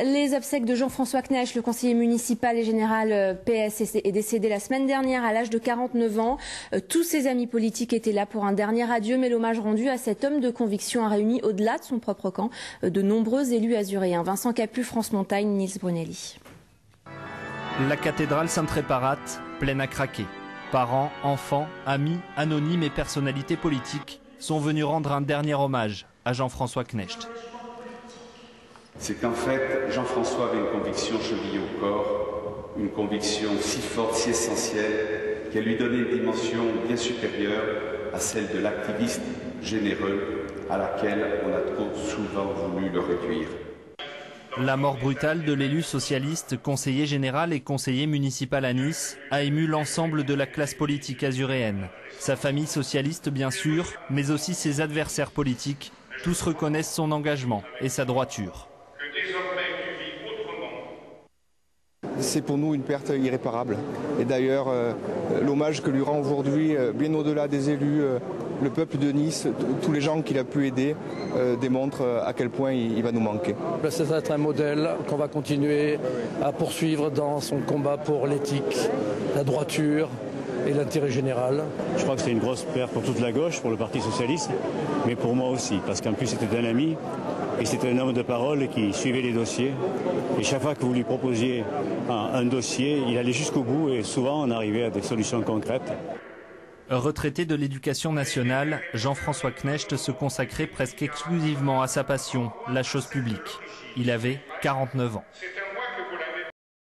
Les obsèques de Jean-François Knecht, le conseiller municipal et général PS, est décédé la semaine dernière à l'âge de 49 ans. Tous ses amis politiques étaient là pour un dernier adieu, mais l'hommage rendu à cet homme de conviction a réuni, au-delà de son propre camp, de nombreux élus azuréens. Vincent Capu, France Montagne, Nils Brunelli. La cathédrale Sainte-Réparate, pleine à craquer. Parents, enfants, amis, anonymes et personnalités politiques sont venus rendre un dernier hommage à Jean-François Knecht. C'est qu'en fait, Jean-François avait une conviction chevillée au corps, une conviction si forte, si essentielle, qu'elle lui donnait une dimension bien supérieure à celle de l'activiste généreux à laquelle on a trop souvent voulu le réduire. La mort brutale de l'élu socialiste, conseiller général et conseiller municipal à Nice, a ému l'ensemble de la classe politique azuréenne. Sa famille socialiste bien sûr, mais aussi ses adversaires politiques, tous reconnaissent son engagement et sa droiture. C'est pour nous une perte irréparable. Et d'ailleurs, l'hommage que lui rend aujourd'hui, bien au-delà des élus, le peuple de Nice, tous les gens qu'il a pu aider, démontrent à quel point il va nous manquer. Ça va être un modèle qu'on va continuer à poursuivre dans son combat pour l'éthique, la droiture et l'intérêt général. Je crois que c'est une grosse perte pour toute la gauche, pour le Parti socialiste, mais pour moi aussi, parce qu'en plus c'était un ami. Et c'était un homme de parole qui suivait les dossiers. Et chaque fois que vous lui proposiez un dossier, il allait jusqu'au bout et souvent on arrivait à des solutions concrètes. Retraité de l'éducation nationale, Jean-François Knecht se consacrait presque exclusivement à sa passion, la chose publique. Il avait 49 ans.